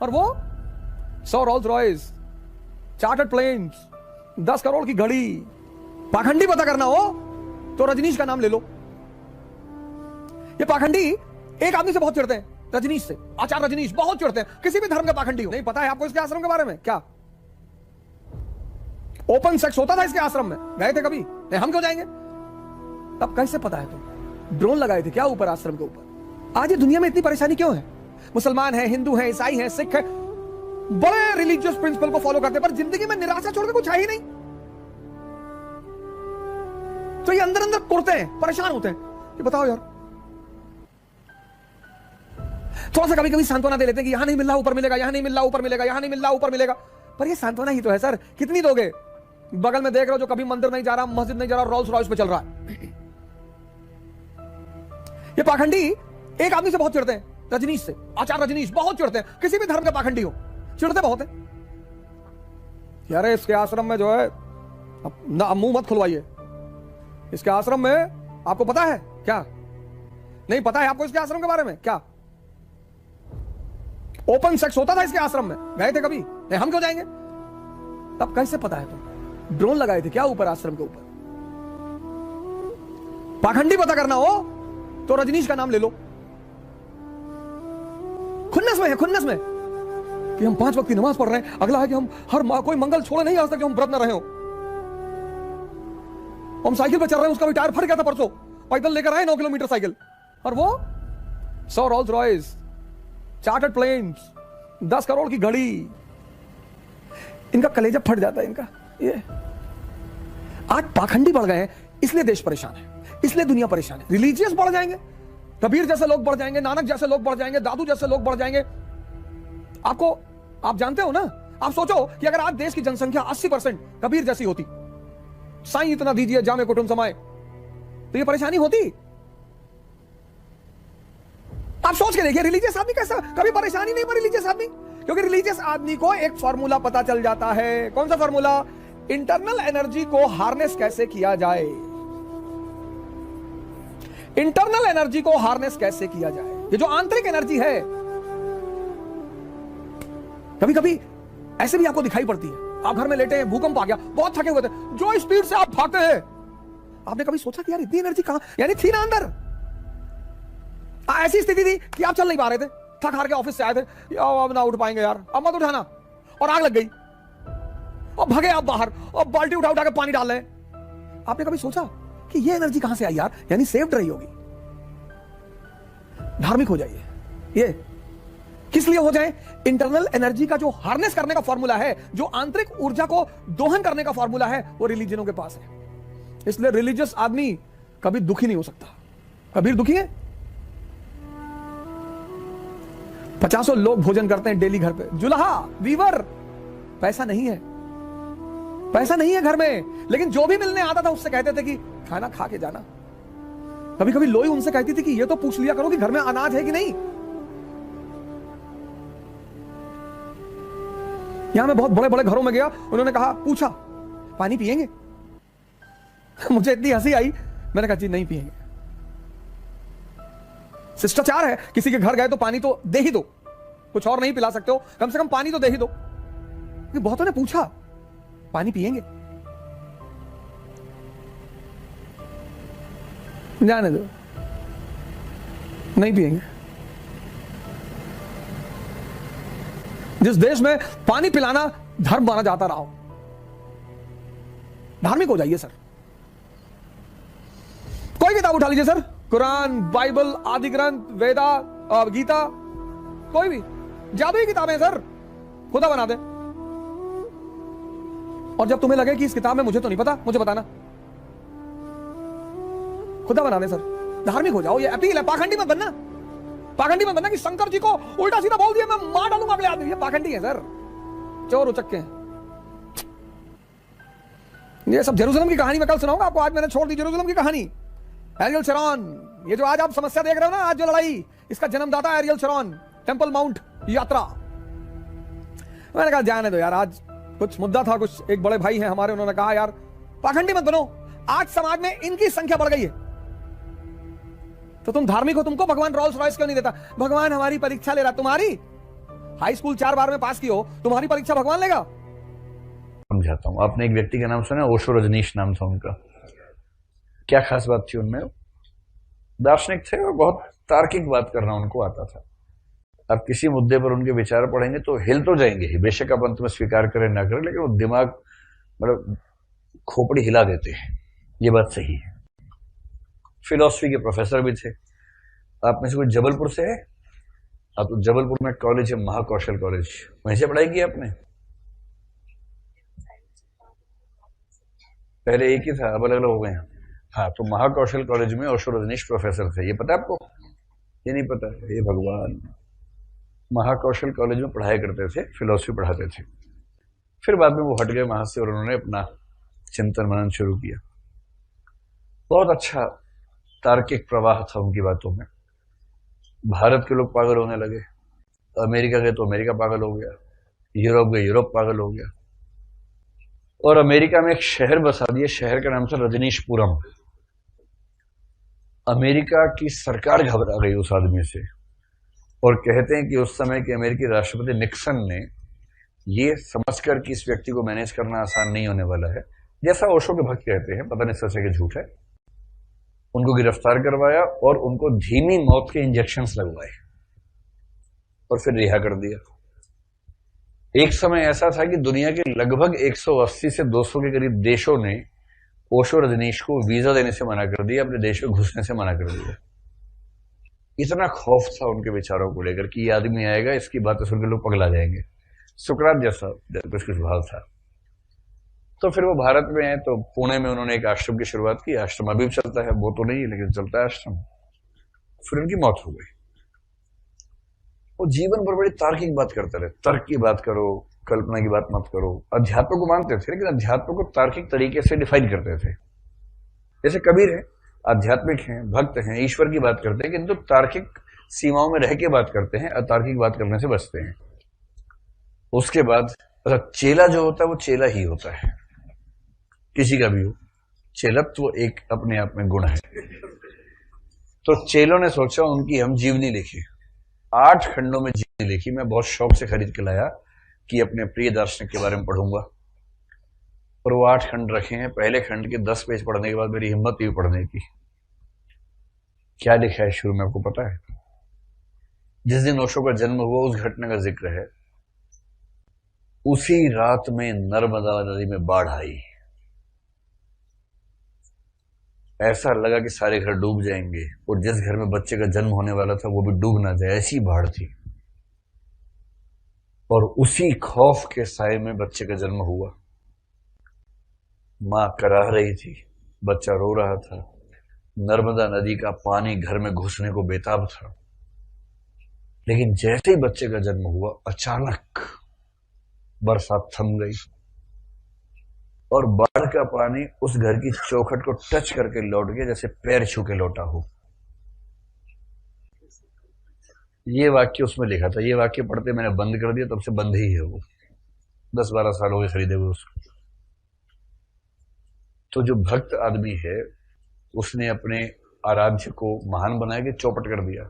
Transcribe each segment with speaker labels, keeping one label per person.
Speaker 1: और वो 100 Rolls Royce, chartered planes, 10 crore की घड़ी। पाखंडी पता करना हो तो रजनीश का नाम ले लो। ये पाखंडी एक आदमी से बहुत चिढ़ते हैं, रजनीश से। आचार्य रजनीश बहुत चिढ़ते हैं, किसी भी धर्म के पाखंडी हो। नहीं पता है आपको इसके आश्रम के बारे में? क्या ओपन सेक्स होता था इसके आश्रम में? गए थे कभी? नहीं, हम क्यों जाएंगे? तब कैसे पता है? तुम ड्रोन लगाए थे क्या ऊपर आश्रम के ऊपर? आज ये दुनिया में इतनी परेशानी क्यों है? मुसलमान है, हिंदू है, ईसाई है, सिख है, बड़े रिलीजियस प्रिंसिपल को फॉलो करते हैं, पर जिंदगी में निराशा छोड़ के कुछ है ही नहीं। तो ये अंदर अंदर कुड़ते हैं, परेशान होते हैं। ये बताओ यार, थोड़ा सा कभी कभी सांत्वना दे लेते हैं कि यहां नहीं मिल रहा ऊपर मिलेगा, यहां नहीं मिल रहा ऊपर मिलेगा, यहां नहीं मिल रहा ऊपर मिलेगा। पर ये सांत्वना ही तो है सर, कितनी दोगे? बगल में देख रहे हो जो कभी मंदिर नहीं जा रहा, मस्जिद नहीं जा रहा, रोल्स रॉयस पे चल रहा है। ये पाखंडी एक आदमी से बहुत चिढ़ते हैं, रजनीश से। आचार्य रजनीश बहुत चिढ़ते हैं, किसी भी धर्म के पाखंडी हो, चिढ़ते बहुत है यार। इसके आश्रम में जो है ना, मुंह मत खुलवाइए। इसके आश्रम में आपको पता है क्या? नहीं पता है आपको इसके आश्रम के बारे में? क्या ओपन सेक्स होता था इसके आश्रम में? गए थे कभी? नहीं, हम क्यों जाएंगे? तब कैसे पता है? तुम ड्रोन लगाए थे क्या ऊपर आश्रम के ऊपर? पाखंडी पता करना हो तो रजनीश का नाम ले लो। खुन्नस में है, खुन्नस में कि हम 5 वक्त की नमाज पढ़ रहे हैं। अगला है कि हम हर कोई मंगल छोड़े नहीं आज तक, हम व्रत न रहे हो। हम साइकिल पे चल रहे हैं, उसका भी टायर फट गया था परसों, पैदल लेकर आए 9 किलोमीटर साइकिल। और वो 100 Rolls Royce, chartered planes, 10 crore की घड़ी। इनका कलेजा फट जाता है इनका। ये आज पाखंडी बढ़ गए हैं, इसलिए देश परेशान है, इसलिए दुनिया परेशान है। रिलीजियस बढ़ जाएंगे, कबीर जैसे लोग बढ़ जाएंगे, नानक जैसे लोग बढ़ जाएंगे, दादू जैसे लोग बढ़ जाएंगे। आप जानते हो ना, आप सोचो कि अगर आज देश की जनसंख्या 80% कबीर जैसी होती, साईं इतना दीजिए जामे कुटुंब समाए, तो ये परेशानी होती? आप सोच के देखिए, रिलीजियस आदमी कैसा, कभी परेशानी नहीं पड़ी रिलीजियस आदमी। क्योंकि रिलीजियस आदमी को एक फार्मूला पता चल जाता है। कौन सा फार्मूला? इंटरनल एनर्जी को हार्नेस कैसे किया जाए। इंटरनल एनर्जी को हार्नेस कैसे किया जाए, ये जो आंतरिक एनर्जी है, कभी कभी ऐसे भी आपको दिखाई पड़ती है। आप घर में लेटे हैं, भूकंप आ गया, बहुत थके हुए थे, जो स्पीड से आप भागते हैं, आपने कभी सोचा कि यार इतनी एनर्जी कहां, यानी थी ना अंदर। ऐसी स्थिति थी कि आप चल नहीं पा रहे थे, थक हार के ऑफिस से आए थे, अब ना उठ पाएंगे यार, अब मत उठाना, और आग लग गई, और भगे आप बाहर, और बाल्टी उठा उठा के पानी डाल रहे हैं। आपने कभी सोचा कि ये एनर्जी कहां से आई यार? यानी सेव्ड रही होगी। धार्मिक हो जाइए। ये किस लिए हो जाए? इंटरनल एनर्जी का जो हार्नेस करने का फॉर्मूला है, जो आंतरिक ऊर्जा को दोहन करने का फॉर्मूला है, वो रिलीजनों के पास है। इसलिए रिलीजियस आदमी कभी दुखी नहीं हो सकता। कबीर दुखी है? 50 लोग भोजन करते हैं डेली घर पे, जुलाहा, वीवर, पैसा नहीं है, पैसा नहीं है घर में, लेकिन जो भी मिलने आता था उससे कहते थे कि खाना खा के जाना। कभी कभी लोई उनसे कहती थी कि ये तो पूछ लिया करो कि घर में अनाज है कि नहीं। यहां मैं बहुत बड़े बड़े घरों में गया, उन्होंने कहा, पूछा पानी पिएंगे? मुझे इतनी हंसी आई, मैंने कहा जी नहीं पिएंगे। शिष्टाचार है, किसी के घर गए तो पानी तो दे ही दो, कुछ और नहीं पिला सकते हो, कम से कम पानी तो दे ही दो। बहुतों ने पूछा पानी पिएंगे? जाने दो, नहीं पिएंगे। जिस देश में पानी पिलाना धर्म माना जाता रहा हो, धार्मिक हो जाइए सर। कोई किताब उठा लीजिए सर, कुरान, बाइबल, आदि ग्रंथ, वेदा, गीता, कोई भी जादुई किताबें सर, खुदा बना दे। और जब तुम्हें लगे कि इस किताब में मुझे तो नहीं पता, मुझे बताना, खुदा बना दे सर। धार्मिक हो जाओ, ये अपील है। पाखंडी मत बनना, पाखंडी मत बनना कि शंकर जी को उल्टा सीधा बोल दिया मैं मार डालूंगा अगले आदमी। ये पाखंडी है सर, चोर उचक्के हैं। ये सब जेरूसलम की कहानी मैं कल सुनाऊंगा आपको, आज मैंने छोड़ दी जेरूसलम की कहानी। एरियल शरॉन, ये जो आज आप समस्या देख रहे हो ना, आज जो लड़ाई, इसका जन्मदाता एरियल शरॉन, टेंपल माउंट यात्रा। मैंने कहा जाने दो यार, आज कुछ मुद्दा था, कुछ एक बड़े भाई हैं हमारे, उन्होंने कहा यार पाखंडी मत बनो, आज समाज में इनकी संख्या बढ़ गई है, तो तुम धार्मिक हो, तुमको भगवान रोल्स रॉयस क्यों नहीं देता? भगवान हमारी परीक्षा ले रहा, तुम्हारी? हाई स्कूल 4 बार में पास की हो, तुम्हारी परीक्षा भगवान लेगा?
Speaker 2: समझाता हूं। आपने एक व्यक्ति का नाम सुना, ओशो रजनीश नाम था उनका। क्या खास बात थी उनमें? दार्शनिक थे और बहुत तार्किक बात करना उनको आता था। आप किसी मुद्दे पर उनके विचार पढ़ेंगे तो हिल तो जाएंगे ही, बेशक आप अंत में स्वीकार करें ना करें, लेकिन वो दिमाग मतलब खोपड़ी हिला देते हैं, ये बात सही है। फिलॉसफी के प्रोफेसर भी थे। आप में से कोई जबलपुर से है? आप तो जबलपुर में कॉलेज है महाकौशल कॉलेज, वहीं से पढ़ाई की आपने? पहले एक ही था, अब अलग अलग हो गए हैं। हाँ, तो महाकौशल कॉलेज में ओशो रजनीश प्रोफेसर थे, ये पता है आपको? ये नहीं पता? ये भगवान, महाकौशल कॉलेज में पढ़ाई करते थे, फिलॉसफी पढ़ाते थे। फिर बाद में वो हट गए वहां से और उन्होंने अपना चिंतन मनन शुरू किया। बहुत अच्छा तार्किक प्रवाह था उनकी बातों में। भारत के लोग पागल होने लगे, अमेरिका गए तो अमेरिका पागल हो गया, यूरोप गए यूरोप पागल हो गया, और अमेरिका में एक शहर बसा दिया, शहर का नाम था रजनीशपुरम। अमेरिका की सरकार घबरा गई उस आदमी से, और कहते हैं कि उस समय के अमेरिकी राष्ट्रपति निक्सन ने ये समझकर कि इस व्यक्ति को मैनेज करना आसान नहीं होने वाला है, जैसा ओशो के भक्त कहते हैं, पता नहीं सच है कि झूठ है, उनको गिरफ्तार करवाया और उनको धीमी मौत के इंजेक्शंस लगवाए और फिर रिहा कर दिया। एक समय ऐसा था कि दुनिया के लगभग 180 से 200 के करीब देशों ने ओशो रजनीश को वीजा देने से मना कर दिया, अपने देश में घुसने से मना कर दिया। इतना खौफ था उनके विचारों को लेकर कि ये आदमी आएगा, इसकी बातें सुनकर लोग पगला जाएंगे। सुकरात जैसा कुछ कुछ भाव था। तो फिर वो भारत में है तो पुणे में उन्होंने एक आश्रम की शुरुआत की। आश्रम अभी भी चलता है, वो तो नहीं है लेकिन चलता है आश्रम। फिर उनकी मौत हो गई। वो जीवन भर बड़ी तार्किक बात करते रहे, तर्क की बात करो, कल्पना की बात मत करो। अध्यात्म को मानते थे लेकिन अध्यात्म को तार्किक तरीके से डिफाइन करते थे। जैसे कबीर है, आध्यात्मिक हैं, भक्त हैं, ईश्वर की बात करते हैं, किंतु तार्किक सीमाओं में रह के बात करते हैं, अतार्किक बात करने से बचते हैं। उसके बाद चेला जो होता है वो चेला ही होता है, किसी का भी हो। चेलत्व एक अपने आप में गुण है। तो चेलों ने सोचा उनकी हम जीवनी लिखी, 8 खंडों में जीवनी लिखी। मैं बहुत शौक से खरीद के लाया कि अपने प्रिय दार्शनिक के बारे में पढ़ूंगा, और वो 8 खंड रखे हैं। पहले खंड के 10 पेज पढ़ने के बाद मेरी हिम्मत हुई पढ़ने की। क्या लिखा है शुरू में आपको पता है? जिस दिन ओशो का जन्म हुआ उस घटना का जिक्र है। उसी रात में नर्मदा नदी में बाढ़ आई, ऐसा लगा कि सारे घर डूब जाएंगे, और जिस घर में बच्चे का जन्म होने वाला था वो भी डूब ना जाए, ऐसी बाढ़ थी। और उसी खौफ के साए में बच्चे का जन्म हुआ। मां कराह रही थी, बच्चा रो रहा था, नर्मदा नदी का पानी घर में घुसने को बेताब था। लेकिन जैसे ही बच्चे का जन्म हुआ, अचानक बरसात थम गई और बाढ़ का पानी उस घर की चौखट को टच करके लौट गया, जैसे पैर छू के लौटा हो। ये वाक्य उसमें लिखा था। ये वाक्य पढ़ते मैंने बंद कर दिया, तब से बंद ही है वो। 10-12 साल हो गए खरीदे हुए उसको। तो जो भक्त आदमी है उसने अपने आराध्य को महान बनाया कि चौपट कर दिया,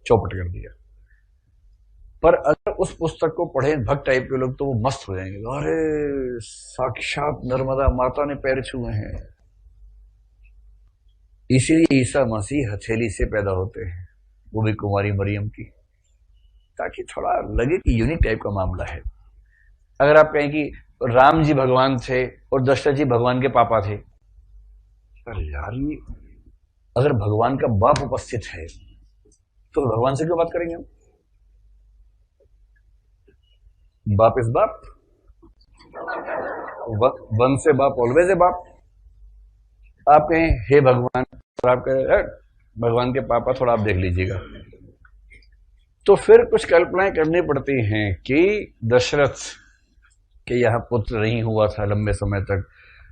Speaker 2: चौपट कर दिया। पर अगर उस पुस्तक को पढ़े भक्त टाइप के लोग तो वो मस्त हो जाएंगे, अरे साक्षात नर्मदा माता ने पैर छुए हैं। इसीलिए ईसा मसीह हथेली से पैदा होते हैं, वो भी कुमारी मरियम की, ताकि थोड़ा लगे कि यूनिक टाइप का मामला है। अगर आप कहें कि राम जी भगवान थे और दशरथ जी भगवान के पापा थे, अरे यार ये अगर भगवान का बाप उपस्थित है तो भगवान से क्यों बात करेंगे हम? बाप इज बाप, वन से बाप ऑलवेज ए बाप। आप कहें हे भगवान, और आप कहें भगवान के पापा, थोड़ा आप देख लीजिएगा। तो फिर कुछ कल्पनाएं करनी पड़ती हैं कि दशरथ के यहाँ पुत्र नहीं हुआ था लंबे समय तक,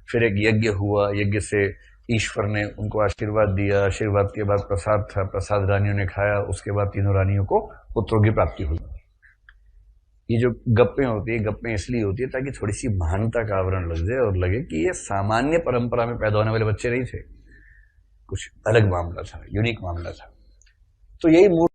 Speaker 2: फिर एक यज्ञ हुआ, यज्ञ से ईश्वर ने उनको आशीर्वाद दिया, आशीर्वाद के बाद प्रसाद था, प्रसाद रानियों ने खाया, उसके बाद तीनों रानियों को पुत्रों की प्राप्ति हुई। ये जो गप्पें होती है, गप्पें इसलिए होती है ताकि थोड़ी सी महानता का आवरण लग जाए और लगे कि ये सामान्य परंपरा में पैदा होने वाले बच्चे नहीं थे, कुछ अलग मामला था, यूनिक मामला था। तो यही मूल